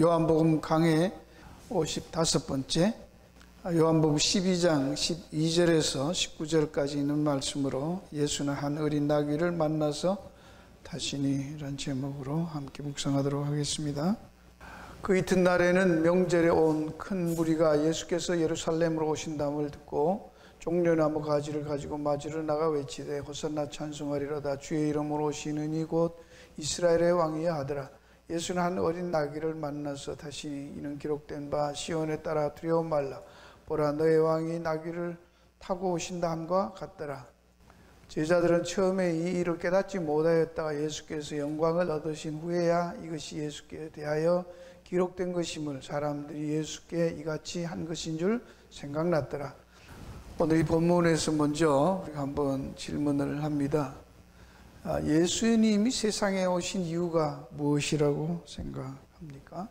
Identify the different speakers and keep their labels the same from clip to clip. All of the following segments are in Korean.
Speaker 1: 요한복음 강해 55번째 요한복음 12장 12절에서 19절까지 있는 말씀으로 예수는 한 어린 나귀를 만나서 다시니 라는 제목으로 함께 묵상하도록 하겠습니다. 그 이튿날에는 명절에 온 큰 무리가 예수께서 예루살렘으로 오신다음을 듣고 종려나무 가지를 가지고 맞으러 나가 외치되 호산나 찬송하리로다 주의 이름으로 오시는 이곳 이스라엘의 왕이야 하더라. 예수는 한 어린 나귀를 만나서 다시니 이는 기록된 바 시온에 따라 두려워 말라 보라 너의 왕이 나귀를 타고 오신다 함과 같더라. 제자들은 처음에 이 일을 깨닫지 못하였다가 예수께서 영광을 얻으신 후에야 이것이 예수께 대하여 기록된 것임을 사람들이 예수께 이같이 한 것인 줄 생각났더라. 오늘 이 본문에서 먼저 우리가 한번 질문을 합니다. 예수님이 세상에 오신 이유가 무엇이라고 생각합니까?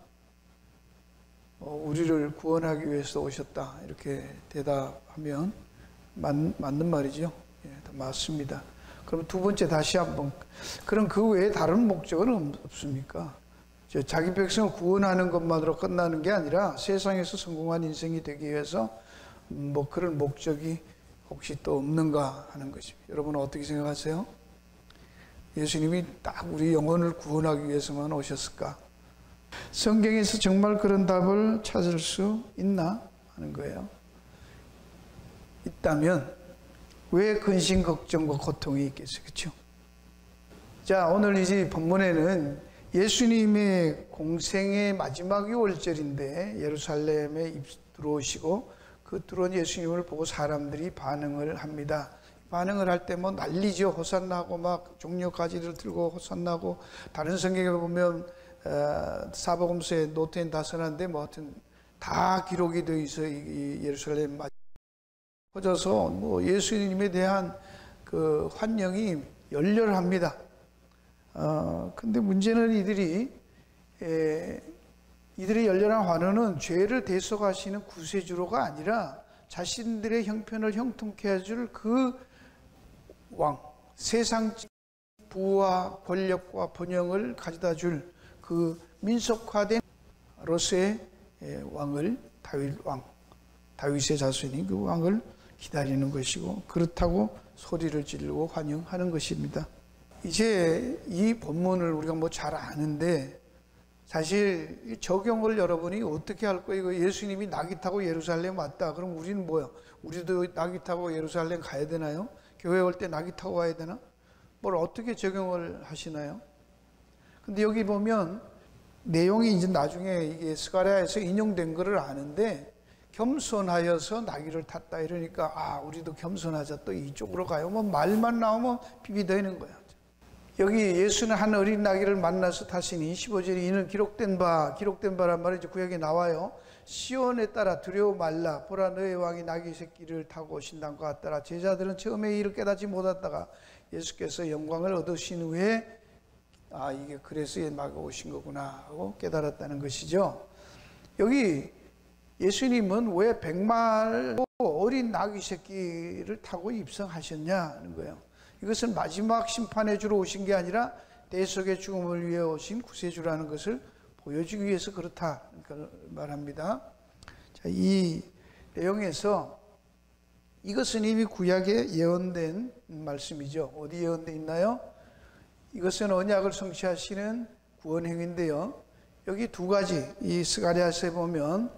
Speaker 1: 우리를 구원하기 위해서 오셨다 이렇게 대답하면 맞는 말이죠. 예, 맞습니다. 그럼 두 번째 다시 한번 그럼 그 외에 다른 목적은 없습니까? 자기 백성을 구원하는 것만으로 끝나는 게 아니라 세상에서 성공한 인생이 되기 위해서 뭐 그런 목적이 혹시 또 없는가 하는 것입니다. 여러분은 어떻게 생각하세요? 예수님이 딱 우리 영혼을 구원하기 위해서만 오셨을까? 성경에서 정말 그런 답을 찾을 수 있나 하는 거예요. 있다면 왜 근심, 걱정과 고통이 있겠어요? 그렇죠? 자, 오늘 이제 본문에는 예수님의 공생의 마지막 6월절인데 예루살렘에 들어오시고 그 들어온 예수님을 보고 사람들이 반응을 합니다. 반응을 할 때 뭐 난리죠. 호산나고 막 종려 가지를 들고 호산나고 다른 성경에 보면 사복음서에 노트엔 다 써놨는데 뭐 하여튼 다 기록이 되어 있어요. 이 예루살렘 퍼져서 뭐 예수님에 대한 그 환영이 열렬합니다. 근데 문제는 이들의 열렬한 환호는 죄를 대속하시는 구세주로가 아니라 자신들의 형편을 형통케 해줄 그 왕, 세상 부와 권력과 번영을 가져다 줄 그 민속화된 로스의 왕을 다윗의 자손인 그 왕을 기다리는 것이고 그렇다고 소리를 지르고 환영하는 것입니다. 이제 이 본문을 우리가 뭐 잘 아는데 사실 적용을 여러분이 어떻게 할 거예요? 예수님이 나귀 타고 예루살렘 왔다. 그럼 우리는 뭐요? 우리도 나귀 타고 예루살렘 가야 되나요? 교회 올 때 나귀 타고 와야 되나? 뭘 어떻게 적용을 하시나요? 근데 여기 보면 내용이 이제 나중에 이게 스가랴에서 인용된 거를 아는데 겸손하여서 나귀를 탔다 이러니까 우리도 겸손하자 또 이쪽으로 가요. 뭐 말만 나오면 비비되는 거야. 여기 예수는 한 어린 나귀를 만나서 타시니 15절에 이는 기록된 바란 말이 이제 구약에 나와요. 시온에 따라 두려워 말라 보라 너의 왕이 나귀 새끼를 타고 오신다는 것 같더라. 제자들은 처음에 이를 깨닫지 못하다가 예수께서 영광을 얻으신 후에 이게 그래서 막 오신 거구나 하고 깨달았다는 것이죠. 여기 예수님은 왜 백마로 어린 나귀 새끼를 타고 입성하셨냐는 거예요. 이것은 마지막 심판의 주로 오신 게 아니라 대속의 죽음을 위해 오신 구세주라는 것을 보여주기 위해서 그렇다 말합니다. 자, 이 내용에서 이것은 이미 구약에 예언된 말씀이죠. 어디 예언되어 있나요? 이것은 언약을 성취하시는 구원행위인데요. 여기 두 가지 이 스가랴서에 보면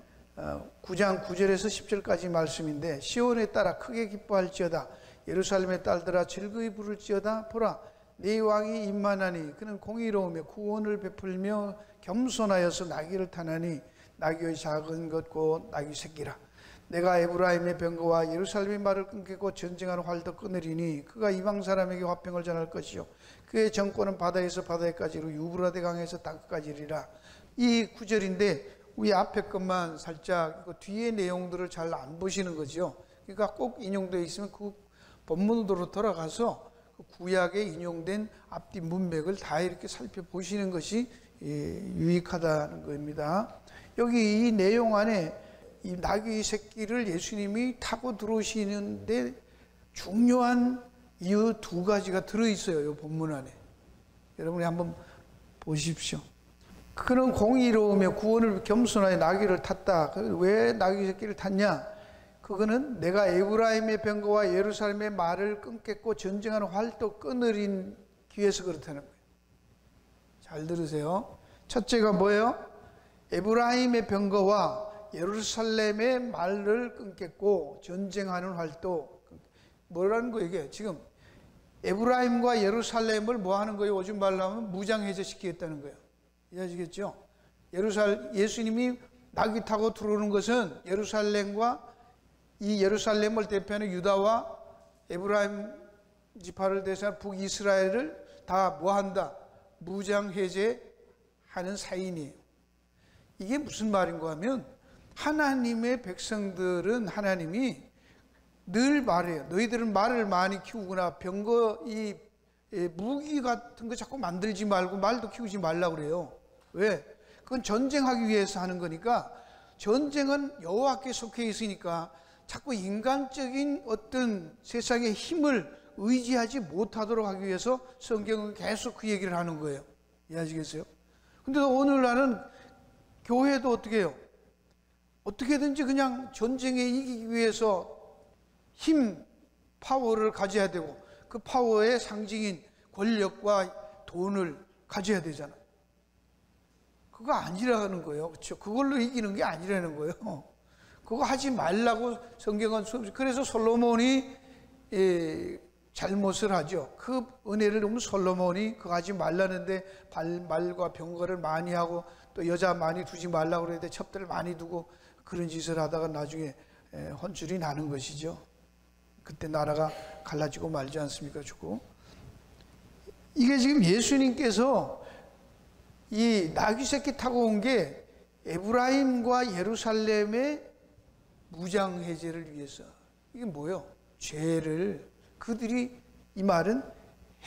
Speaker 1: 9장 9절에서 10절까지 말씀인데 시온에 따라 크게 기뻐할지어다 예루살렘의 딸들아 즐거이 부를지어다 보라 네 왕이 임만하니 그는 공의로우며 구원을 베풀며 겸손하여서 나귀를 타나니 나귀의 작은 것 곧 나귀 새끼라 내가 에브라임의 병거와 예루살렘의 말을 끊겠고 전쟁하는 활도 끊으리니 그가 이방 사람에게 화평을 전할 것이요 그의 정권은 바다에서 바다에까지로 유브라데 강에서 땅끝까지리라. 이 구절인데 우리 앞에 것만 살짝 뒤에 내용들을 잘 안 보시는 거죠. 그러니까 꼭 인용되어 있으면 그 본문으로 돌아가서 그 구약에 인용된 앞뒤 문맥을 다 이렇게 살펴보시는 것이 유익하다는 겁니다. 여기 이 내용 안에 이 나귀 새끼를 예수님이 타고 들어오시는데 중요한 이유 두 가지가 들어있어요. 이 본문 안에. 여러분이 한번 보십시오. 그는 공의로우며 구원을 겸손하여 나귀를 탔다. 왜 나귀 새끼를 탔냐? 그거는 내가 에브라임의 병거와 예루살렘의 말을 끊겠고 전쟁하는 활도 끊으린 귀에서 그렇다는 거예요. 잘 들으세요. 첫째가 뭐예요? 에브라임의 병거와 예루살렘의 말을 끊겠고 전쟁하는 활도 뭐라는 거예요 이게? 지금 에브라임과 예루살렘을 뭐 하는 거예요? 요즘 말로 하면 무장해제 시키겠다는 거예요. 이해하시겠죠? 예수님이 나귀 타고 들어오는 것은 예루살렘과 이 예루살렘을 대표하는 유다와 에브라임 지파를 대신한 북이스라엘을 다 뭐 한다? 무장해제하는 사인이에요. 이게 무슨 말인가 하면 하나님의 백성들은 하나님이 늘 말해요. 너희들은 말을 많이 키우거나 병거 이 무기 같은 거 자꾸 만들지 말고 말도 키우지 말라고 그래요. 왜? 그건 전쟁하기 위해서 하는 거니까 전쟁은 여호와께 속해 있으니까 자꾸 인간적인 어떤 세상의 힘을 의지하지 못하도록 하기 위해서 성경은 계속 그 얘기를 하는 거예요. 이해하시겠어요? 근데 오늘날은 교회도 어떻게 해요? 어떻게든지 그냥 전쟁에 이기기 위해서 힘, 파워를 가져야 되고 그 파워의 상징인 권력과 돈을 가져야 되잖아. 그거 아니라는 거예요. 그렇죠? 그걸로 이기는 게 아니라는 거예요. 그거 하지 말라고 성경은. 그래서 솔로몬이 잘못을 하죠. 그 은혜를 보면 솔로몬이 그거 하지 말라는데 말과 병거를 많이 하고 또 여자 많이 두지 말라고 그랬는데 첩들을 많이 두고 그런 짓을 하다가 나중에 혼쭐이 나는 것이죠. 그때 나라가 갈라지고 말지 않습니까? 주고. 이게 지금 예수님께서 이 나귀 새끼 타고 온 게 에브라임과 예루살렘의 무장 해제를 위해서. 이게 뭐예요? 죄를 그들이, 이 말은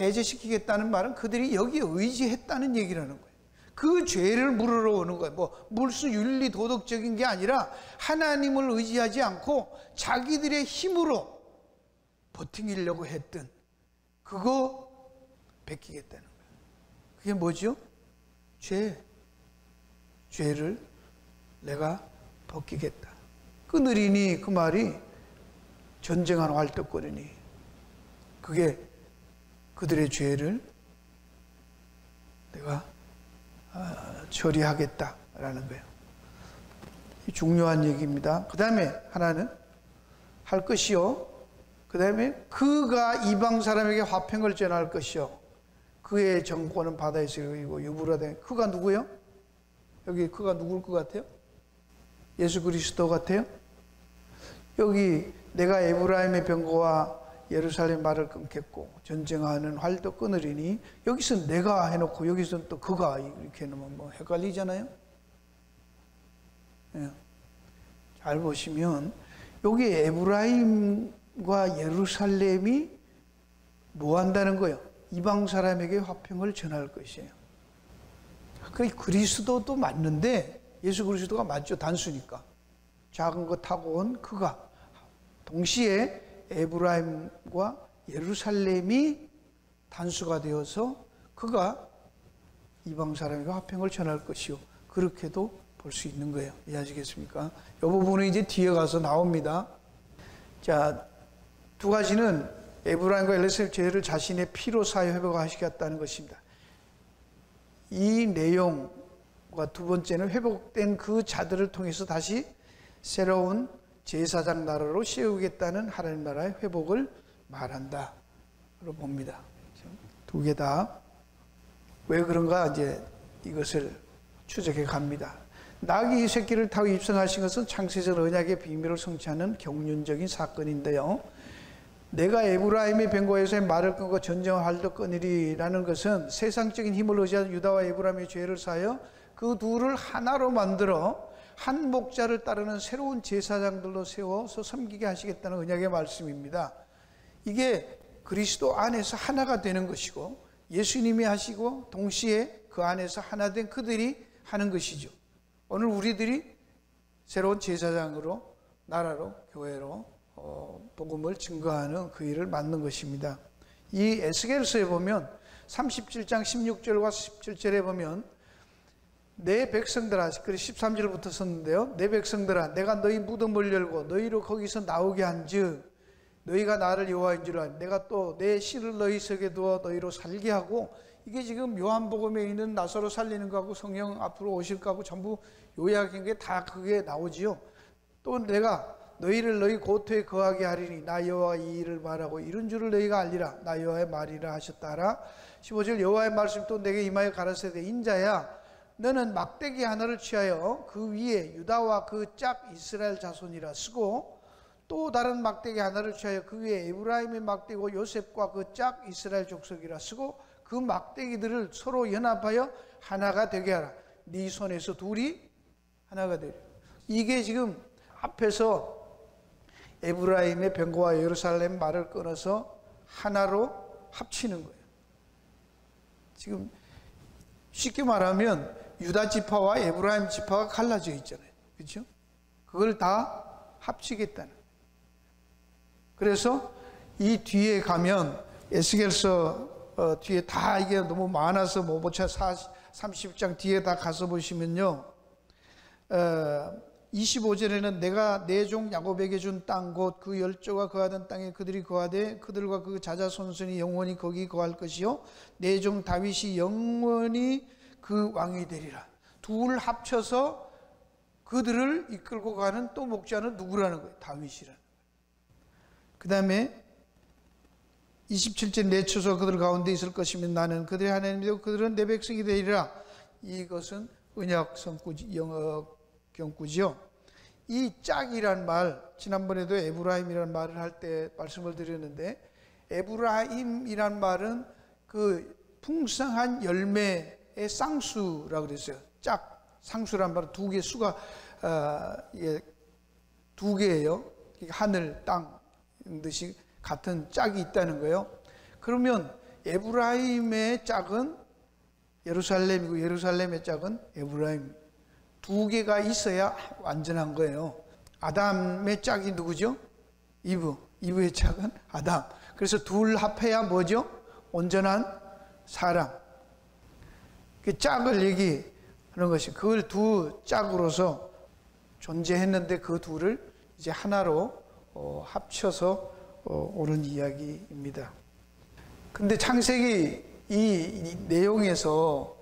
Speaker 1: 해제시키겠다는 말은 그들이 여기에 의지했다는 얘기라는 거예요. 그 죄를 물으러 오는 거예요. 뭐 물수 윤리 도덕적인 게 아니라 하나님을 의지하지 않고 자기들의 힘으로 버티려고 했던 그거 베끼겠다는 거예요. 그게 뭐죠? 죄를 내가 벗기겠다. 끊으리니 그 말이 전쟁하는 활떡거리니 그게 그들의 죄를 내가 처리하겠다라는 거예요. 중요한 얘기입니다. 그 다음에 하나는 할 것이요. 그 다음에 그가 이방 사람에게 화평을 전할 것이요. 그의 정권은 바다에서 이고 유브라데. 그가 누구예요? 여기 그가 누굴 것 같아요? 예수 그리스도 같아요? 여기 내가 에브라임의 병거와 예루살렘 말을 끊겠고 전쟁하는 활도 끊으리니 여기서 내가 해놓고 여기서는 또 그가 이렇게 해놓으면 뭐 헷갈리잖아요. 예. 잘 보시면 여기 에브라임과 예루살렘이 뭐 한다는 거예요? 이방 사람에게 화평을 전할 것이에요. 그 그리스도도 맞는데 예수 그리스도가 맞죠. 단수니까. 작은 거 타고 온 그가 동시에 에브라임과 예루살렘이 단수가 되어서 그가 이방 사람에게 화평을 전할 것이요. 그렇게도 볼 수 있는 거예요. 이해하시겠습니까? 이 부분은 이제 뒤에 가서 나옵니다. 자, 두 가지는 에브라임과 예루살렘 죄를 자신의 피로 사여 회복하시겠다는 것입니다. 이 내용과 두 번째는 회복된 그 자들을 통해서 다시 새로운 제사장 나라로 세우겠다는 하나님 나라의 회복을 말한다로 봅니다. 두 개 다. 왜 그런가 이제 이것을 추적해 갑니다. 나귀 새끼를 타고 입성하신 것은 창세전 언약의 비밀을 성취하는 경륜적인 사건인데요. 내가 에브라임의 병거에서의 말을 끊고 전쟁을 활도 끊으리라는 것은 세상적인 힘을 의지하는 유다와 에브라임의 죄를 사하여 그 둘을 하나로 만들어 한 목자를 따르는 새로운 제사장들로 세워서 섬기게 하시겠다는 언약의 말씀입니다. 이게 그리스도 안에서 하나가 되는 것이고 예수님이 하시고 동시에 그 안에서 하나 된 그들이 하는 것이죠. 오늘 우리들이 새로운 제사장으로, 나라로, 교회로 복음을 증거하는 그 일을 맡는 것입니다. 이 에스겔서에 보면 37장 16절과 17절에 보면 내 백성들아, 그래 13절부터 썼는데요. 내 백성들아, 내가 너희 무덤을 열고 너희로 거기서 나오게 한즉 너희가 나를 여호와인 줄 알아. 내가 또 내 씨를 너희 속에 두어 너희로 살게 하고, 이게 지금 요한복음에 있는 나사로 살리는 거하고 성령 앞으로 오실 거하고 전부 요약한 게 다 그게 나오지요. 또 내가 너희를 너희 고토에 거하게 하리니 나 여호와 이 일을 말하고 이런 줄을 너희가 알리라. 나 여호와의 말이라 하셨다 하라. 15절 여호와의 말씀 또 내게 임하여 가라사대 인자야 너는 막대기 하나를 취하여 그 위에 유다와 그 짝 이스라엘 자손이라 쓰고 또 다른 막대기 하나를 취하여 그 위에 에브라임의 막대기고 요셉과 그 짝 이스라엘 족속이라 쓰고 그 막대기들을 서로 연합하여 하나가 되게 하라. 네 손에서 둘이 하나가 되리라. 이게 지금 앞에서 에브라임의 병거와 예루살렘 말을 끊어서 하나로 합치는 거예요. 지금 쉽게 말하면 유다 지파와 에브라임 지파가 갈라져 있잖아요. 그렇죠? 그걸 다 합치겠다는. 그래서 이 뒤에 가면 에스겔서 뒤에 다 이게 너무 많아서 뭐 30장 뒤에 다 가서 보시면요. 25절에는 내가 내 종 야곱에게 준 땅 곧 그 열조가 거하던 땅에 그들이 거하되 그들과 그 자자손손이 영원히 거기 거할 것이요 내 종 다윗이 영원히 그 왕이 되리라. 둘 합쳐서 그들을 이끌고 가는 또 목자는 누구라는 거예요? 다윗이라는 거예요. 그 다음에 27절 내쳐서 그들 가운데 있을 것이면 나는 그들의 하나님이 되고 그들은 내 백성이 되리라. 이것은 언약 경구지요. 이 짝이란 말, 지난번에도 에브라임이라는 말을 할 때 말씀을 드렸는데, 에브라임이란 말은 그 풍성한 열매의 쌍수라고 그랬어요. 짝, 상수란 말은 두 개, 수가 두 개예요. 하늘, 땅 듯이 같은 짝이 있다는 거예요. 그러면 에브라임의 짝은 예루살렘이고 예루살렘의 짝은 에브라임. 두 개가 있어야 완전한 거예요. 아담의 짝이 누구죠? 이브의 짝은 아담. 그래서 둘 합해야 뭐죠? 온전한 사람. 그 짝을 얘기하는 것이, 그걸 두 짝으로서 존재했는데 그 둘을 이제 하나로 합쳐서 오는 이야기입니다. 근데 창세기 이 내용에서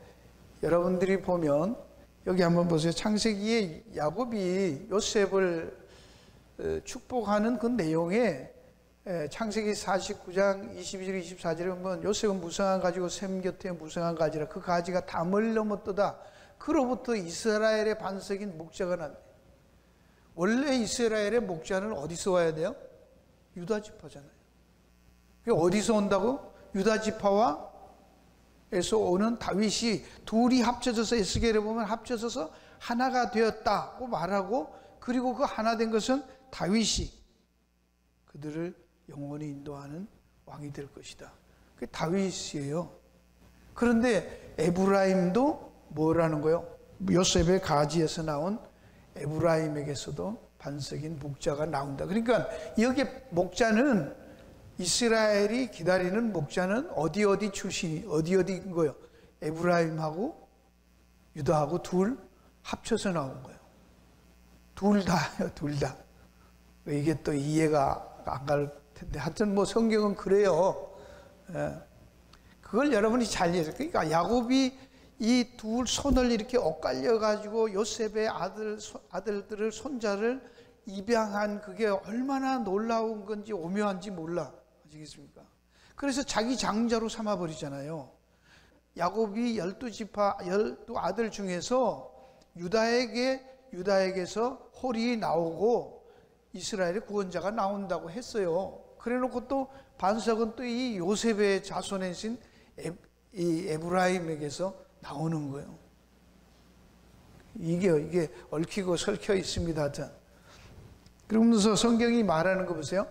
Speaker 1: 여러분들이 보면 여기 한번 보세요. 창세기에 야곱이 요셉을 축복하는 그 내용에 창세기 49장 22절 24절에 보면 요셉은 무성한 가지고 샘 곁에 무성한 가지라 그 가지가 담을 넘었도다. 그로부터 이스라엘의 반석인 목자가 난다. 원래 이스라엘의 목자는 어디서 와야 돼요? 유다 지파잖아요. 그게 어디서 온다고? 유다 지파와 에서 오는 다윗이 둘이 합쳐져서 에스겔에 보면 합쳐져서 하나가 되었다고 말하고, 그리고 그 하나 된 것은 다윗이 그들을 영원히 인도하는 왕이 될 것이다. 그게 다윗이에요. 그런데 에브라임도 뭐라는 거예요? 요셉의 가지에서 나온 에브라임에게서도 반석인 목자가 나온다. 그러니까 여기 목자는 이스라엘이 기다리는 목자는 어디 출신이 어디인 거예요? 에브라임하고 유다하고 둘 합쳐서 나온 거예요. 둘 다요, 둘 다. 이게 또 이해가 안 갈 텐데 하여튼 뭐 성경은 그래요. 그걸 여러분이 잘 이해해요. 그러니까 야곱이 이 둘 손을 이렇게 엇갈려 가지고 요셉의 아들들을 손자를 입양한 그게 얼마나 놀라운 건지 오묘한지 몰라. 아시겠습니까? 그래서 자기 장자로 삼아 버리잖아요. 야곱이 12지파 12아들 중에서 유다에게서 홀이 나오고 이스라엘의 구원자가 나온다고 했어요. 그래놓고 또 반석은 또 이 요셉의 자손이신 이 에브라임에게서 나오는 거예요. 이게 얽히고 설켜 있습니다. 하여튼. 그러면서 성경이 말하는 거 보세요.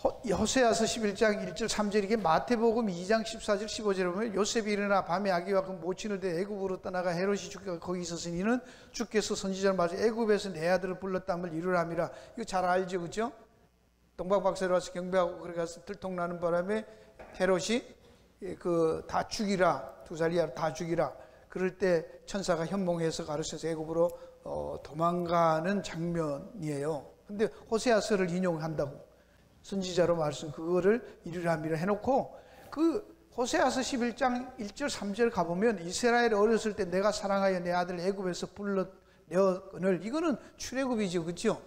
Speaker 1: 호세아서 11장 1절 3절 이게 마태복음 2장 14절 15절에 보면 요셉이 일어나 밤에 아기와 그 모친을 대 애굽으로 떠나가 헤롯이 주께가 거기 있었으니 이는 주께서 선지자를 맞아 애굽에서 내 아들을 불렀다함을 이루람이라. 이거 잘 알죠, 그렇죠? 동방박사로 와서 경배하고 그래 가서 들통나는 바람에 헤롯이 다 죽이라, 두 살이야 다 죽이라. 그럴 때 천사가 현몽해서 가르쳐서 애굽으로 도망가는 장면이에요. 근데 호세아서를 인용한다고 선지자로 말씀 그거를 이르람이라 해놓고 그 호세아서 11장 1절 3절 가보면 이스라엘 어렸을 때 내가 사랑하여 내 아들 애굽에서 불러내었거늘 이거는 출애굽이죠, 그렇죠?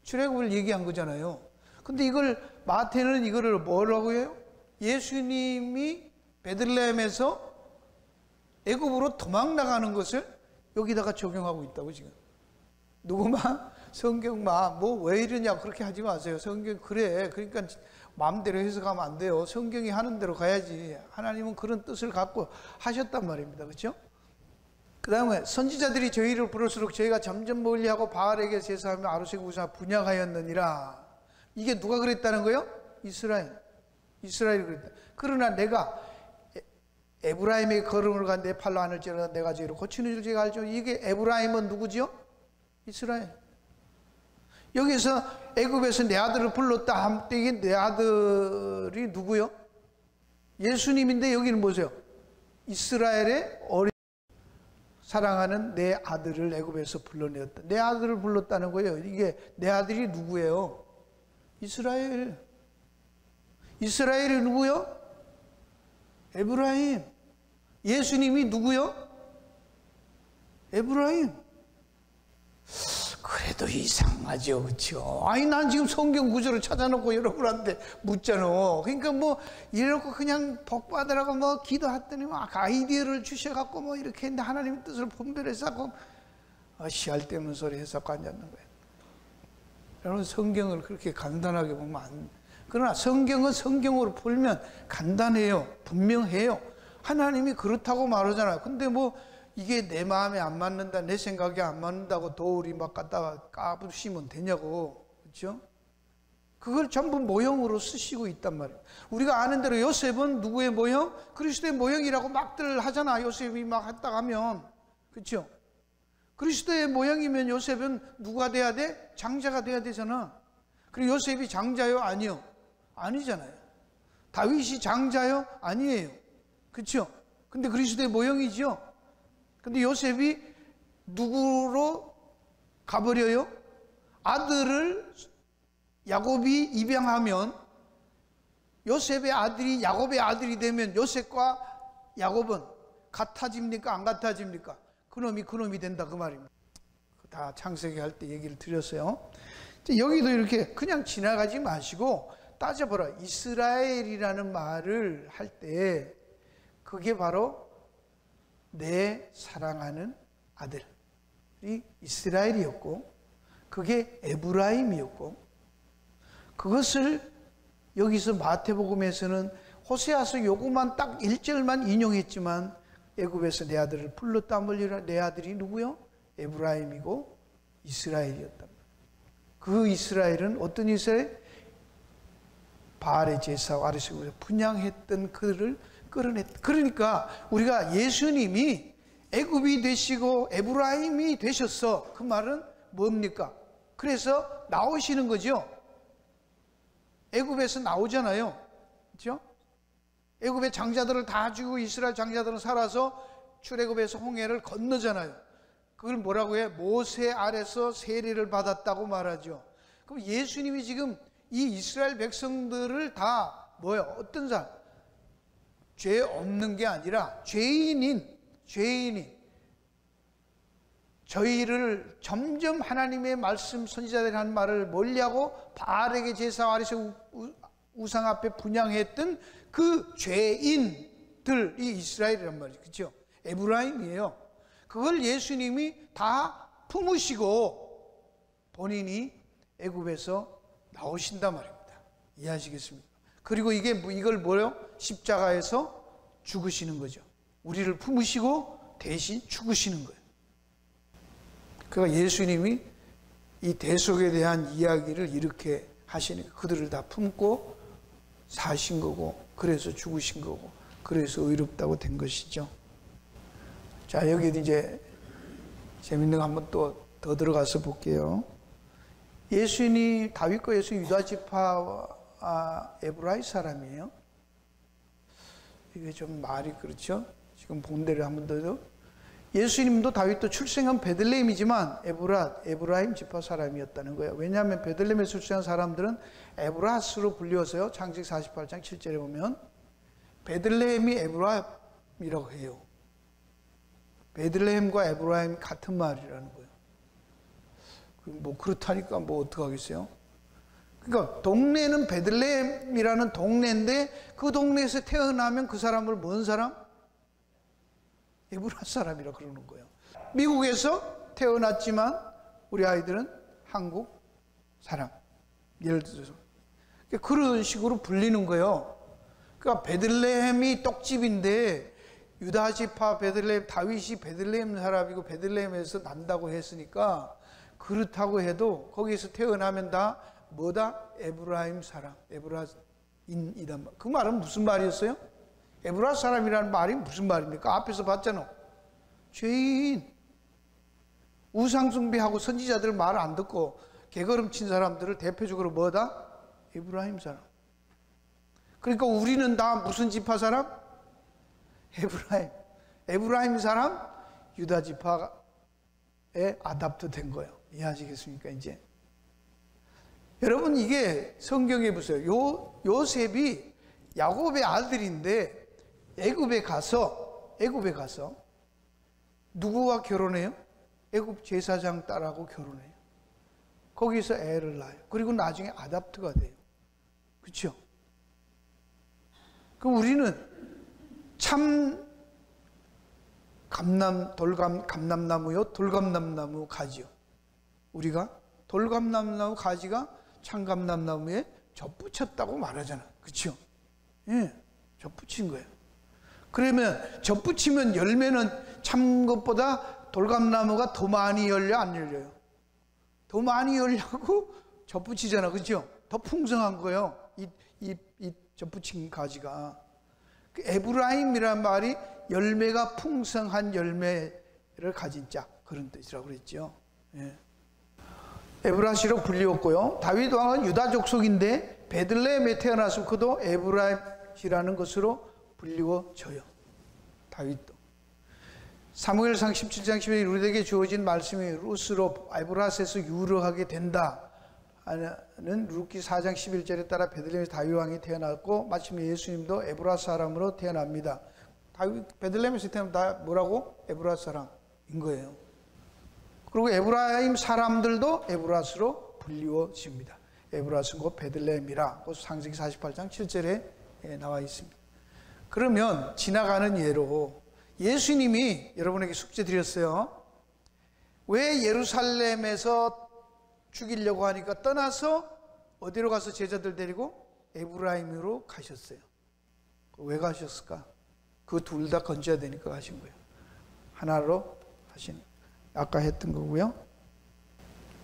Speaker 1: 출애굽을 얘기한 거잖아요. 근데 이걸 마태는 이거를 뭐라고 해요? 예수님이 베들레헴에서 애굽으로 도망 나가는 것을 여기다가 적용하고 있다고 지금. 누구만 성경만 뭐 왜 이러냐 그렇게 하지 마세요. 성경 그래. 그러니까 마음대로 해석하면 안 돼요. 성경이 하는 대로 가야지. 하나님은 그런 뜻을 갖고 하셨단 말입니다. 그렇죠? 그 다음에 선지자들이 저희를 부를수록 저희가 점점 멀리하고 바알에게 제사하며 아로색 우상 분향하였느니라. 이게 누가 그랬다는 거예요? 이스라엘이 그랬다. 그러나 내가 에브라임의 걸음을 간 내 팔로 안을지라도 내가 저희를 고치는 줄 제가 알죠. 이게 에브라임은 누구죠? 이스라엘. 여기서 애굽에서 내 아들을 불렀다 할 때 이게 내 아들이 누구요? 예수님인데 여기는 뭐죠? 이스라엘의 어린 사랑하는 내 아들을 애굽에서 불러내었다. 내 아들을 불렀다는 거예요. 이게 내 아들이 누구예요? 이스라엘. 이스라엘이 누구요? 에브라임. 예수님이 누구요? 에브라임. 그래도 이상하죠, 그렇죠? 아니 난 지금 성경 구절을 찾아놓고 여러분한테 묻잖아. 그러니까 뭐 이러고 그냥 복 받으라고 뭐 기도했더니 막 아이디어를 주셔갖고 뭐 이렇게 했는데 하나님의 뜻을 분별해서 하고 씨알 때문 소리 해서 앉았는 거예요. 여러분 성경을 그렇게 간단하게 보면 안. 그러나 성경은 성경으로 풀면 간단해요, 분명해요. 하나님이 그렇다고 말하잖아요. 근데 뭐 이게 내 마음에 안 맞는다, 내 생각에 안 맞는다고 도우리 막 갖다가 까부시면 되냐고. 그렇죠? 그걸 전부 모형으로 쓰시고 있단 말이에요. 우리가 아는 대로 요셉은 누구의 모형? 그리스도의 모형이라고 막들 하잖아. 요셉이 막 했다 하면. 그렇죠? 그리스도의 모형이면 요셉은 누가 돼야 돼? 장자가 돼야 되잖아. 그리고 요셉이 장자요? 아니요? 아니잖아요. 다윗이 장자요? 아니에요. 그렇죠? 근데 그리스도의 모형이죠. 근데 요셉이 누구로 가버려요? 아들을 야곱이 입양하면 요셉의 아들이 야곱의 아들이 되면 요셉과 야곱은 같아집니까? 안 같아집니까? 그놈이 된다 그 말입니다. 다 창세기 할 때 얘기를 드렸어요. 여기도 이렇게 그냥 지나가지 마시고 따져보라. 이스라엘이라는 말을 할 때 그게 바로 내 사랑하는 아들이 이스라엘이었고 그게 에브라임이었고 그것을 여기서 마태복음에서는 호세아서 요것만 딱 1절만 인용했지만 애굽에서 내 아들을 불렀다 멀리라. 내 아들이 누구요? 에브라임이고 이스라엘이었단 말이에요. 그 이스라엘은 어떤 이스라엘? 바알의 제사와 아르세우를 분향했던 그를 끌어냈다. 그러니까 우리가 예수님이 애굽이 되시고 에브라임이 되셨어. 그 말은 뭡니까? 그래서 나오시는 거죠. 애굽에서 나오잖아요. 그렇죠? 애굽의 장자들을 다 죽이고 이스라엘 장자들은 살아서 출애굽에서 홍해를 건너잖아요. 그걸 뭐라고 해? 모세 아래서 세례를 받았다고 말하죠. 그럼 예수님이 지금 이 이스라엘 백성들을 다 뭐예요? 어떤 사람? 죄 없는 게 아니라 죄인이 저희를 점점 하나님의 말씀 선지자들이 한 말을 멀리하고 바알에게 제사 아래서 우상 앞에 분향했던 그 죄인들이 이스라엘이란 말이죠. 그렇죠? 에브라임이에요. 그걸 예수님이 다 품으시고 본인이 애굽에서 나오신단 말입니다. 이해하시겠습니까? 그리고 이걸 뭐요? 십자가에서 죽으시는 거죠. 우리를 품으시고 대신 죽으시는 거예요. 그러니까 예수님이 이 대속에 대한 이야기를 이렇게 하시니까 그들을 다 품고 사신 거고 그래서 죽으신 거고 그래서 의롭다고 된 것이죠. 자, 여기도 이제 재밌는 거 한번 또 더 들어가서 볼게요. 예수님이 다윗과 예수님 유다 지파 에브라임 사람이에요. 이게 좀 말이 그렇죠? 지금 본대로 한번 더 예수님도 다윗도 출생한 베들레헴이지만 에브라임 지파 사람이었다는 거예요. 왜냐하면 베들레헴에 출생한 사람들은 에브라스로 불려서요. 창세기 48장 7절에 보면 베들레헴이 에브라임이라고 해요. 베들레헴과 에브라임 같은 말이라는 거예요. 뭐 그렇다니까 뭐 어떡하겠어요? 그러니까 동네는 베들레헴이라는 동네인데 그 동네에서 태어나면 그 사람을 뭔 사람? 에브라 사람이라 그러는 거예요. 미국에서 태어났지만 우리 아이들은 한국 사람. 예를 들어서 그런 식으로 불리는 거예요. 그러니까 베들레헴이 떡집인데 유다 지파 베들레헴, 다윗이 베들레헴 사람이고 베들레헴에서 난다고 했으니까 그렇다고 해도 거기에서 태어나면 다 뭐다? 에브라임 사람, 에브라인이란 말. 그 말은 무슨 말이었어요? 에브라 사람이라는 말이 무슨 말입니까? 앞에서 봤잖아. 죄인. 우상숭배하고 선지자들 말 안 듣고 개걸음 친 사람들을 대표적으로 뭐다? 에브라임 사람. 그러니까 우리는 다 무슨 지파 사람? 에브라임. 에브라임 사람, 유다 지파에 아답트 된 거예요. 이해하시겠습니까, 이제? 여러분, 이게 성경에 보세요. 요셉이 야곱의 아들인데 애굽에 가서 누구와 결혼해요? 애굽 제사장 딸하고 결혼해요. 거기서 애를 낳아요. 그리고 나중에 아답트가 돼요. 그렇죠? 그럼 우리는 참 감남나무요, 돌감남나무 가지요. 우리가 돌감남나무 가지가 참감남나무에 접붙였다고 말하잖아. 그렇죠? 예, 접붙인 거예요. 그러면 접붙이면 열매는 참 것보다 돌감나무가 더 많이 열려 안 열려요? 더 많이 열려고 접붙이잖아. 그렇죠? 더 풍성한 거예요. 이 접붙인 가지가. 에브라임이란 말이 열매가 풍성한 열매를 가진 짝, 그런 뜻이라고 그랬죠. 예. 에브라시로 불리웠고요. 다윗 왕은 유다 족속인데 베들레헴에 태어나서 그도 에브라임이라는 것으로 불리워져요. 다윗도. 사무엘상 17장 10절에 루드에게 주어진 말씀이 루스로 에브라스에서 유력하게 된다 는 루키 4장 11절에 따라 베들레헴에서 다윗 왕이 태어났고 마침내 예수님도 에브라 사람으로 태어납니다. 다윗 베들레헴에서 태어나면 다 뭐라고? 에브라 사람인 거예요. 그리고 에브라임 사람들도 에브라스로 불리워집니다. 에브라스는 곧 베들레헴이라 창세기 48장 7절에 나와 있습니다. 그러면 지나가는 예로 예수님이 여러분에게 숙제 드렸어요. 왜 예루살렘에서 죽이려고 하니까 떠나서 어디로 가서 제자들 데리고 에브라임으로 가셨어요. 왜 가셨을까? 그 둘 다 건져야 되니까 가신 거예요. 하나로 하신, 아까 했던 거고요.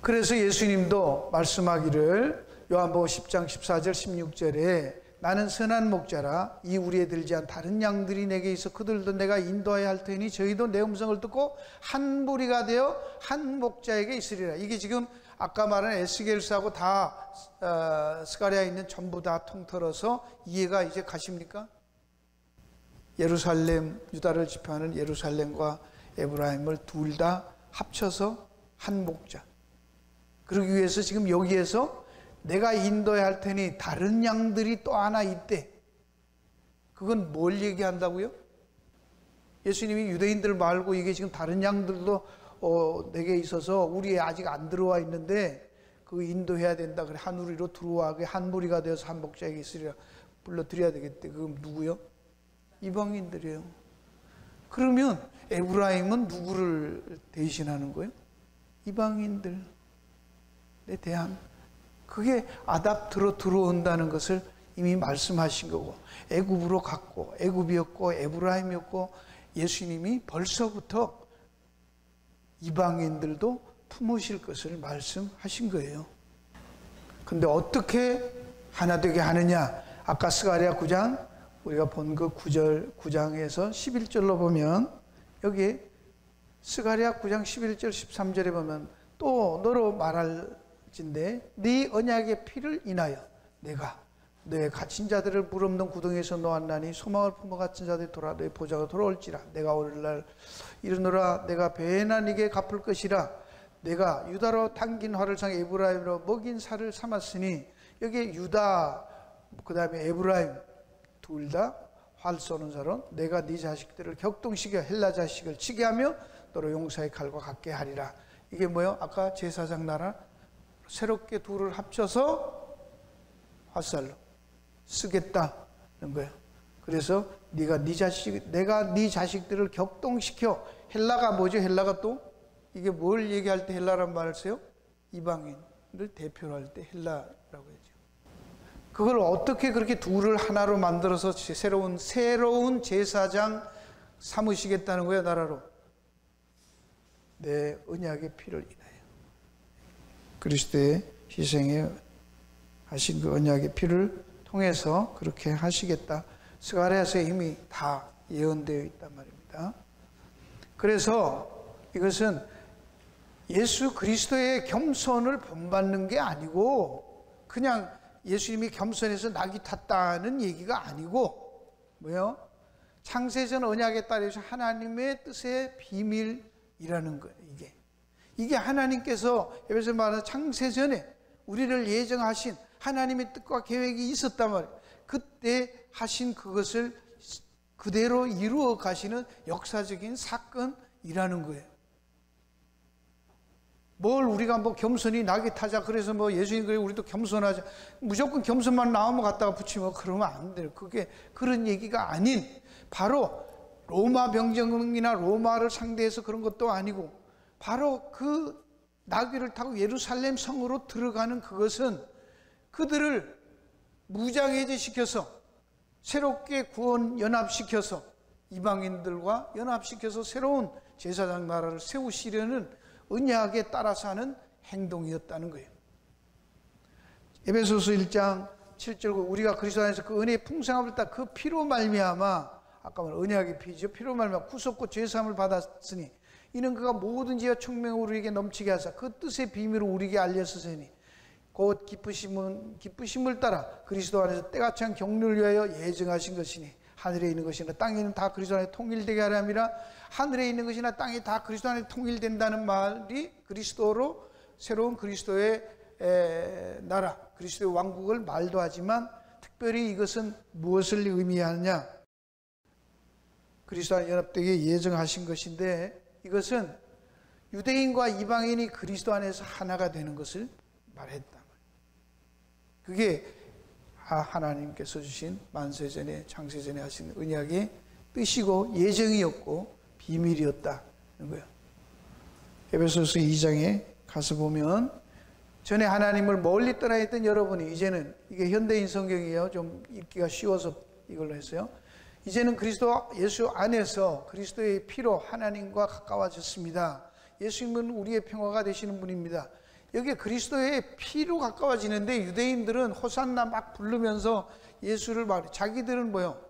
Speaker 1: 그래서 예수님도 말씀하기를 요한복음 10장 14절 16절에 나는 선한 목자라 이 우리에 들지 않은 다른 양들이 내게 있어 그들도 내가 인도하여 할 테니 저희도 내 음성을 듣고 한 무리가 되어 한 목자에게 있으리라. 이게 지금 아까 말한 에스겔서하고 다 스가랴에 있는 전부 다 통틀어서 이해가 이제 가십니까? 예루살렘, 유다를 지표하는 예루살렘과 에브라임을 둘 다 합쳐서 한 목자. 그러기 위해서 지금 여기에서 내가 인도해야 할 테니 다른 양들이 또 하나 있대. 그건 뭘 얘기한다고요? 예수님이 유대인들 말고 이게 지금 다른 양들도 내게 있어서 우리에 아직 안 들어와 있는데 그 인도해야 된다. 그래 한 우리로 들어와 한 무리가 되어서 한 목자에게 있으리라 불러드려야 되겠대. 그건 누구요? 이방인들이에요. 그러면 에브라임은 누구를 대신하는 거예요? 이방인들에 대한 그게 아답트로 들어온다는 것을 이미 말씀하신 거고 애굽으로 갔고 애굽이었고 에브라임이었고 예수님이 벌써부터 이방인들도 품으실 것을 말씀하신 거예요. 근데 어떻게 하나 되게 하느냐? 아까 스가랴 9장 우리가 본 그 9장에서 11절로 보면 여기 스가랴 9장 11절 13절에 보면 또 너로 말할진대 네 언약의 피를 인하여 내가 너의 갇힌 자들을 물 없는 구덩이에서 놓았나니 소망을 품어 갇힌 자들이 돌아 너의 보좌가 돌아올지라. 내가 오늘날 이르노라. 내가 배나 네게 갚을 것이라. 내가 유다로 당긴 활을 상 에브라임으로 먹인 살을 삼았으니, 여기에 유다 그 다음에 에브라임 둘 다 활 쏘는 자로 내가 네 자식들을 격동시켜 헬라 자식을 치게 하며 너로 용사의 칼과 같게 하리라. 이게 뭐예요? 아까 제사장 나라 새롭게 둘을 합쳐서 화살로 쓰겠다는 거예요. 그래서 내가 네 자식들을 격동시켜. 헬라가 뭐죠? 헬라가 또 이게 뭘 얘기할 때 헬라란 말을 써요? 이방인을 대표로 할 때 헬라라고 하죠. 그걸 어떻게 그렇게 둘을 하나로 만들어서 새로운 제사장 삼으시겠다는 거예요, 나라로? 내 언약의 피를 인하여. 그리스도의 희생에 하신 그 언약의 피를 통해서 그렇게 하시겠다. 스가랴서에 이미 다 예언되어 있단 말입니다. 그래서 이것은 예수 그리스도의 겸손을 본받는 게 아니고, 그냥 예수님이 겸손해서 낙이 탔다는 얘기가 아니고, 뭐요? 창세전 언약에 따라서 하나님의 뜻의 비밀이라는 거예요. 이게 하나님께서 에베소 말하는 창세전에 우리를 예정하신 하나님의 뜻과 계획이 있었단 말이에요. 그때 하신 그것을 그대로 이루어 가시는 역사적인 사건이라는 거예요. 뭘 우리가 뭐 겸손히 낙이 타자, 그래서 뭐 예수님 그래 우리도 겸손하자, 무조건 겸손만 나오면 갖다가 붙이면 그러면 안 돼요. 그게 그런 얘기가 아닌, 바로 로마 병정이나 로마를 상대해서 그런 것도 아니고, 바로 그 나귀를 타고 예루살렘 성으로 들어가는 그것은 그들을 무장해제시켜서 새롭게 구원 연합시켜서 이방인들과 연합시켜서 새로운 제사장 나라를 세우시려는 언약에 따라서 하는 행동이었다는 거예요. 에베소서 1장 7절, 우리가 그리스도 안에서 그 은혜의 풍성함을 따라 그 피로 말미암아, 아까 말 언약의 피죠. 피로 말미암아 구속과 죄사함을 받았으니 이는 그가 모든 지혜와 총명을 우리에게 넘치게 하사 그 뜻의 비밀을 우리에게 알려서서니 곧 기쁘심을 따라 그리스도 안에서 때같이 한 경륜을 위하여 예정하신 것이니, 하늘에 있는 것이나 땅에 있는 다 그리스도 안에 통일되게 하려 함이라. 하늘에 있는 것이나 땅이 다 그리스도 안에 통일된다는 말이 그리스도로 새로운 그리스도의 나라, 그리스도의 왕국을 말도 하지만, 특별히 이것은 무엇을 의미하느냐? 그리스도 안에 연합되게 예정하신 것인데, 이것은 유대인과 이방인이 그리스도 안에서 하나가 되는 것을 말했다. 그게 하나님께서 주신 만세전에 창세전에 하신 언약의 뜻이고 예정이었고 비밀이었다는 거예요. 에베소서 2장에 가서 보면, 전에 하나님을 멀리 떠나 있던 여러분이 이제는, 이게 현대인 성경이에요. 좀 읽기가 쉬워서 이걸로 했어요. 이제는 그리스도 예수 안에서 그리스도의 피로 하나님과 가까워졌습니다. 예수님은 우리의 평화가 되시는 분입니다. 여기에 그리스도의 피로 가까워지는데, 유대인들은 호산나 막 부르면서 예수를 말해. 자기들은 뭐요?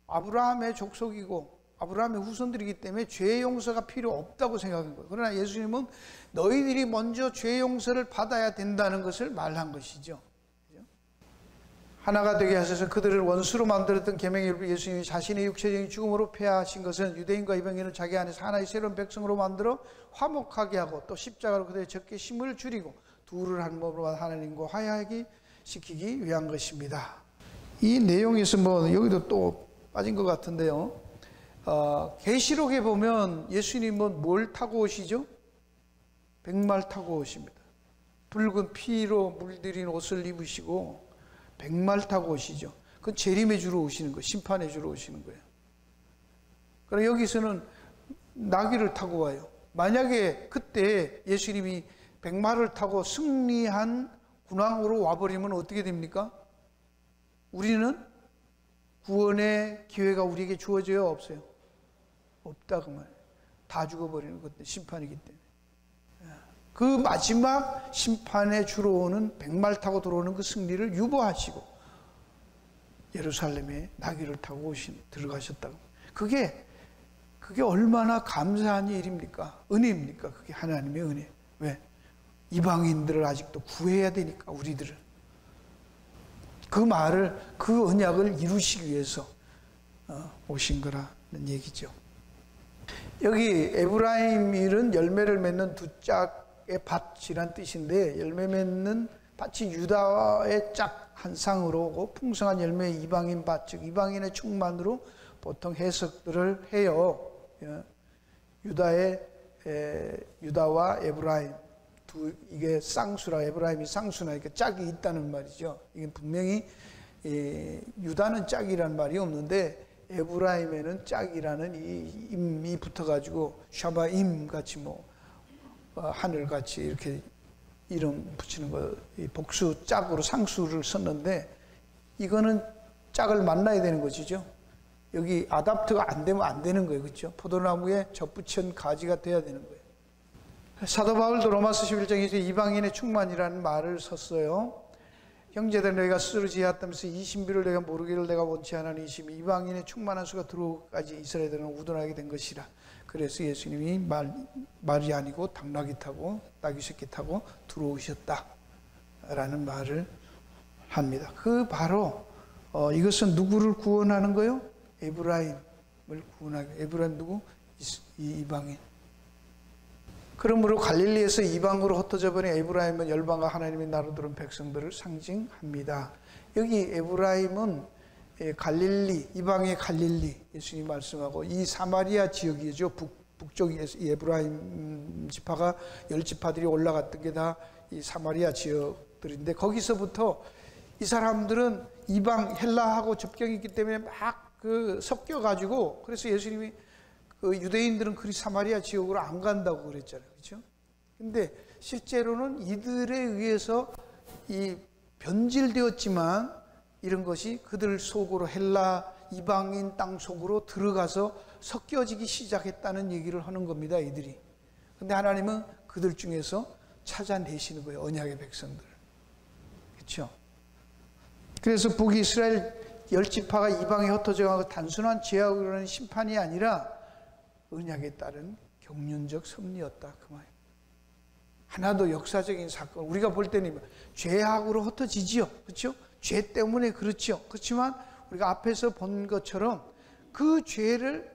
Speaker 1: 아브라함의 족속이고 아브라함의 후손들이기 때문에 죄 용서가 필요 없다고 생각한 거예요. 그러나 예수님은 너희들이 먼저 죄 용서를 받아야 된다는 것을 말한 것이죠. 하나가 되게 하셔서 그들을 원수로 만들었던 계명의 예수님이 자신의 육체적인 죽음으로 패하신 것은 유대인과 이방인을 자기 안에서 하나의 새로운 백성으로 만들어 화목하게 하고, 또 십자가로 그들의 적게 힘을 줄이고 둘을 한 몸으로 하나님과 화해하게 시키기 위한 것입니다. 이 내용에서 뭐 여기도 또 빠진 것 같은데요. 계시록에 보면 예수님은 뭘 타고 오시죠? 백말 타고 오십니다. 붉은 피로 물들인 옷을 입으시고 백말 타고 오시죠. 그건 재림해 주러 오시는 거예요. 심판해 주러 오시는 거예요. 그럼 여기서는 나귀를 타고 와요. 만약에 그때 예수님이 백말을 타고 승리한 군왕으로 와버리면 어떻게 됩니까? 우리는 구원의 기회가 우리에게 주어져요? 없어요? 없다 그 말이에요. 다 죽어버리는 것 때문에, 심판이기 때문에. 그 마지막 심판에 주러 오는, 백말 타고 들어오는 그 승리를 유보하시고 예루살렘에 나귀를 타고 들어가셨다고. 그게 얼마나 감사한 일입니까? 은혜입니까? 그게 하나님의 은혜. 왜? 이방인들을 아직도 구해야 되니까, 우리들을. 그 말을, 그 언약을 이루시기 위해서 오신 거라는 얘기죠. 여기 에브라임일은 열매를 맺는 두 짝의 밭이란 뜻인데, 열매 맺는 밭이 유다의 짝 한 쌍으로 풍성한 열매의 이방인 밭, 즉 이방인의 충만으로 보통 해석들을 해요. 유다와 에브라임 이게 쌍수라, 에브라임이 쌍수나 이렇게 짝이 있다는 말이죠. 이게 분명히 유다는 짝이란 말이 없는데 에브라임에는 짝이라는 이 임이 붙어가지고 샤바임 같이 하늘 같이 이렇게 이름 붙이는 거, 복수 짝으로 상수를 썼는데 이거는 짝을 만나야 되는 것이죠. 여기 아답트가 안 되면 안 되는 거예요. 그렇죠? 포도나무에 접붙인 가지가 돼야 되는 거예요. 사도 바울도 로마서 11장에서 이방인의 충만이라는 말을 썼어요. 형제들, 너희가 쓰러지었다면서 이 신비를 내가 모르기를 내가 원치 않으니 이 신비 이방인의 충만한 수가 들어오기까지 이스라엘들은 우둔하게 된 것이라. 그래서 예수님이 말이 아니고 당나귀 타고 나귀 새끼 타고 들어오셨다라는 말을 합니다. 그 바로 이것은 누구를 구원하는 거요? 에브라임을 구원하기. 에브라임 누구? 이방인. 그러므로 갈릴리에서 이방으로 흩어져 버린 에브라임은 열방과 하나님의 나라로 들어온 백성들을 상징합니다. 여기 에브라임은 갈릴리, 이방의 갈릴리, 예수님이 말씀하고 이 사마리아 지역이죠. 북쪽에서 에브라임 지파가 10지파들이 올라갔던 게 다 이 사마리아 지역들인데, 거기서부터 이 사람들은 이방 헬라하고 접경이 있기 때문에 막 섞여가지고, 그래서 예수님이 유대인들은 그리 사마리아 지역으로 안 간다고 그랬잖아요. 그렇죠? 근데 실제로는 이들에 의해서 이 변질되었지만 이런 것이 그들 속으로 헬라 이방인 땅 속으로 들어가서 섞여지기 시작했다는 얘기를 하는 겁니다. 이들이. 근데 하나님은 그들 중에서 찾아내시는 거예요. 언약의 백성들. 그렇죠? 그래서 북이스라엘 10지파가 이방에 흩어져 가고 단순한 죄악으로 하는 심판이 아니라 언약에 따른 경륜적 섭리였다. 그 말이에요. 하나도 역사적인 사건. 우리가 볼 때는 죄악으로 흩어지지요. 그렇죠? 죄 때문에 그렇죠. 그렇지만 우리가 앞에서 본 것처럼 그 죄를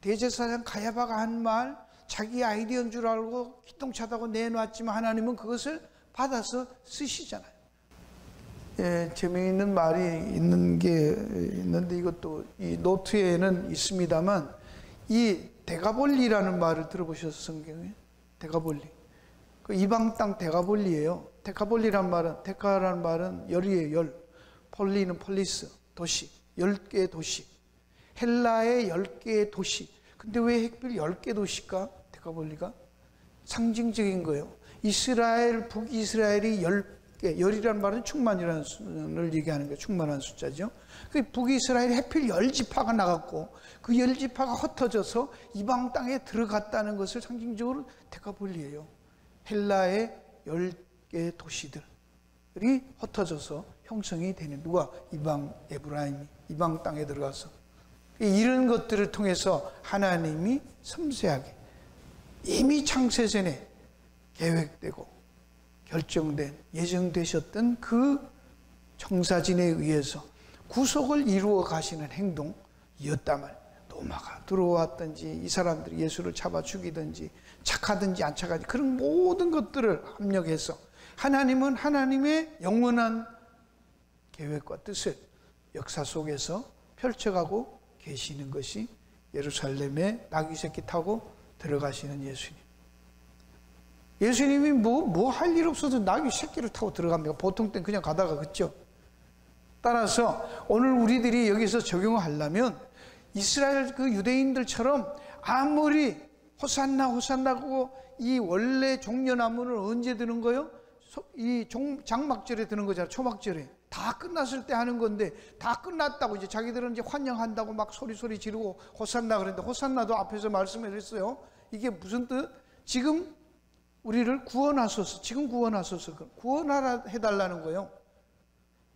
Speaker 1: 대제사장 가야바가 한 말, 자기 아이디어인 줄 알고 기똥차다고 내놨지만 하나님은 그것을 받아서 쓰시잖아요. 예, 재미있는 말이 있는 게 있는데 이것도 이 노트에는 있습니다만, 이 데가볼리라는 말을 들어보셨어요? 성경에? 데가볼리. 그 이방 땅 데가볼리예요. 데카볼리란 말은, 데카라는 말은 열이에요. 열. 폴리는 폴리스, 도시. 10개의 도시. 헬라의 10개의 도시. 근데 왜 하필 10개 도시일까? 데카볼리가? 상징적인 거예요. 이스라엘, 북이스라엘이 10개. 열이라는 말은 충만이라는 수를 얘기하는 거예요. 충만한 숫자죠. 그 북이스라엘이 하필 10지파가 나갔고 그 10지파가 흩어져서 이방 땅에 들어갔다는 것을 상징적으로 데카볼리예요. 헬라의 10개의 도시들이 흩어져서 형성이 되는, 누가? 이방 에브라임이 이방 땅에 들어가서 이런 것들을 통해서 하나님이 섬세하게 이미 창세전에 계획되고 결정된, 예정되셨던 그 청사진에 의해서 구속을 이루어 가시는 행동이었단 말이에요. 로마가 들어왔든지 이 사람들이 예수를 잡아 죽이든지 착하든지 안 착하든지 그런 모든 것들을 합력해서 하나님은 하나님의 영원한 계획과 뜻을 역사 속에서 펼쳐가고 계시는 것이 예루살렘에 나귀 새끼 타고 들어가시는 예수님. 예수님이 뭐 할 일 없어도 나귀 새끼를 타고 들어갑니까? 보통 땐 그냥 가다가, 그렇죠? 따라서 오늘 우리들이 여기서 적용을 하려면 이스라엘 그 유대인들처럼 아무리 호산나 호산나고 이 원래 종려나무는 언제 드는 거요? 이 장막절에 드는 거잖아요. 초막절에. 다 끝났을 때 하는 건데 다 끝났다고 이제 자기들은 이제 환영한다고 막 소리 지르고 호산나 그랬는데, 호산나도 앞에서 말씀을 했어요. 이게 무슨 뜻? 지금 우리를 구원하소서, 지금 구원하소서, 구원하라 해달라는 거예요.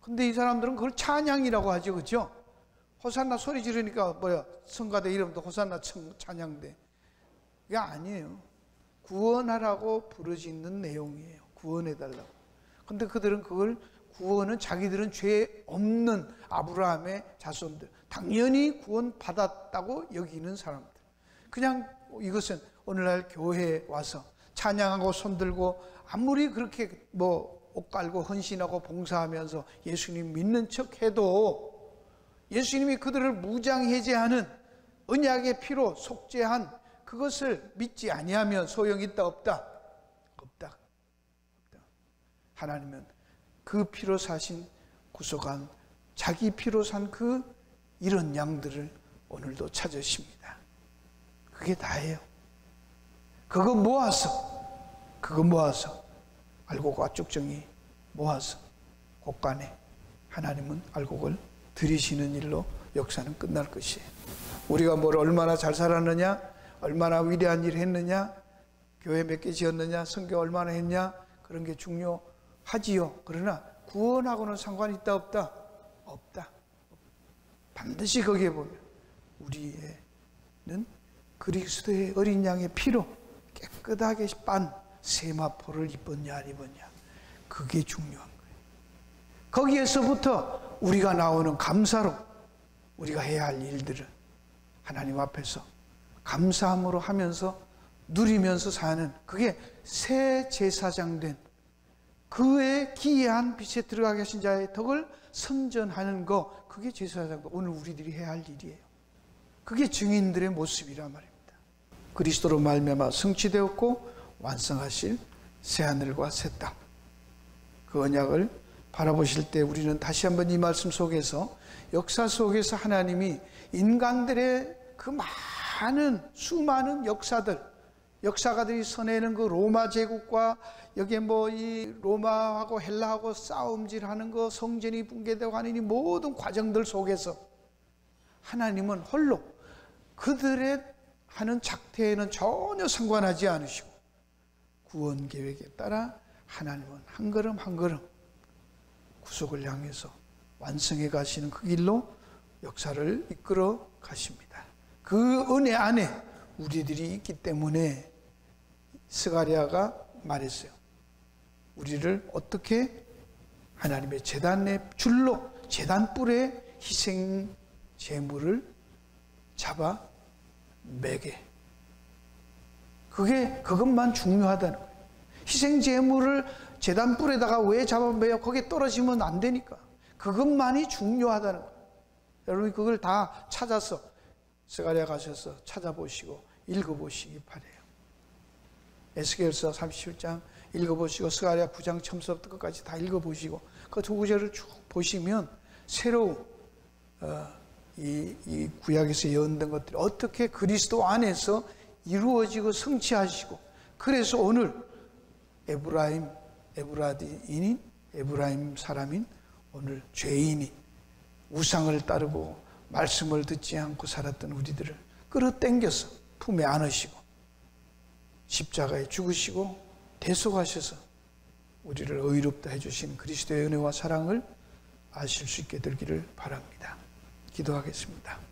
Speaker 1: 근데 이 사람들은 그걸 찬양이라고 하죠. 그렇죠? 호산나 소리 지르니까 성가대 이름도 호산나 찬양대. 이게 아니에요. 구원하라고 부르짖는 내용이에요. 구원해달라고. 근데 그들은 그걸 구원은 자기들은 죄 없는 아브라함의 자손들, 당연히 구원 받았다고 여기는 사람들. 그냥 이것은 오늘날 교회에 와서 찬양하고 손들고 아무리 그렇게 옷 깔고 헌신하고 봉사하면서 예수님 믿는 척 해도 예수님이 그들을 무장해제하는 언약의 피로 속죄한 그것을 믿지 아니하면 소용이 있다 없다? 없다. 하나님은 그 피로 사신 구속한 자기 피로 산 그 이런 양들을 오늘도 찾으십니다. 그게 다예요. 그거 모아서 알곡과 쭉정이 모아서 곳간에 하나님은 알곡을 들이시는 일로 역사는 끝날 것이에요. 우리가 뭘 얼마나 잘 살았느냐, 얼마나 위대한 일을 했느냐, 교회 몇 개 지었느냐, 성경 얼마나 했냐, 그런 게 중요하지요. 그러나 구원하고는 상관이 있다 없다? 없다. 반드시 거기에 보면 우리는 그리스도의 어린 양의 피로 깨끗하게 빤 세마포를 입었냐 안 입었냐, 그게 중요한 거예요. 거기에서부터 우리가 나오는 감사로 우리가 해야 할 일들을 하나님 앞에서 감사함으로 하면서 누리면서 사는, 그게 새 제사장 된 그의 기이한 빛에 들어가게 하신 자의 덕을 선전하는 거, 그게 제사장도 오늘 우리들이 해야 할 일이에요. 그게 증인들의 모습이란 말입니다. 그리스도로 말미암아 성취되었고 완성하실 새하늘과 새 땅, 그 언약을 바라보실 때 우리는 다시 한번 이 말씀 속에서, 역사 속에서 하나님이 인간들의 그 많은 수많은 역사가들이 서내는 그 로마 제국과 여기에 이 로마하고 헬라하고 싸움질하는 거, 성전이 붕괴되고 하는 이 모든 과정들 속에서 하나님은 홀로 그들의 하는 작태에는 전혀 상관하지 않으시고 구원 계획에 따라 하나님은 한 걸음 한 걸음 구속을 향해서 완성해 가시는 그 길로 역사를 이끌어 가십니다. 그 은혜 안에 우리들이 있기 때문에 스가랴가 말했어요. 우리를 어떻게 하나님의 제단의 줄로, 제단불에 희생 제물을 잡아 매게. 그것만 중요하다는 거예요. 희생 제물을 제단불에다가 왜 잡아 매요? 거기에 떨어지면 안 되니까. 그것만이 중요하다는 거예요. 여러분 그걸 다 찾아서 스가랴 가셔서 찾아보시고 읽어보시기 바래요. 에스겔서 37장 읽어보시고 스가랴 9장 처음부터 끝까지 다 읽어보시고 그 두 구절을 쭉 보시면 새로운 이 구약에서 예언된 것들이 어떻게 그리스도 안에서 이루어지고 성취하시고, 그래서 오늘 에브라임 사람인 오늘 죄인이 우상을 따르고 말씀을 듣지 않고 살았던 우리들을 끌어당겨서 품에 안으시고 십자가에 죽으시고 대속하셔서 우리를 의롭다 해주신 그리스도의 은혜와 사랑을 아실 수 있게 되기를 바랍니다. 기도하겠습니다.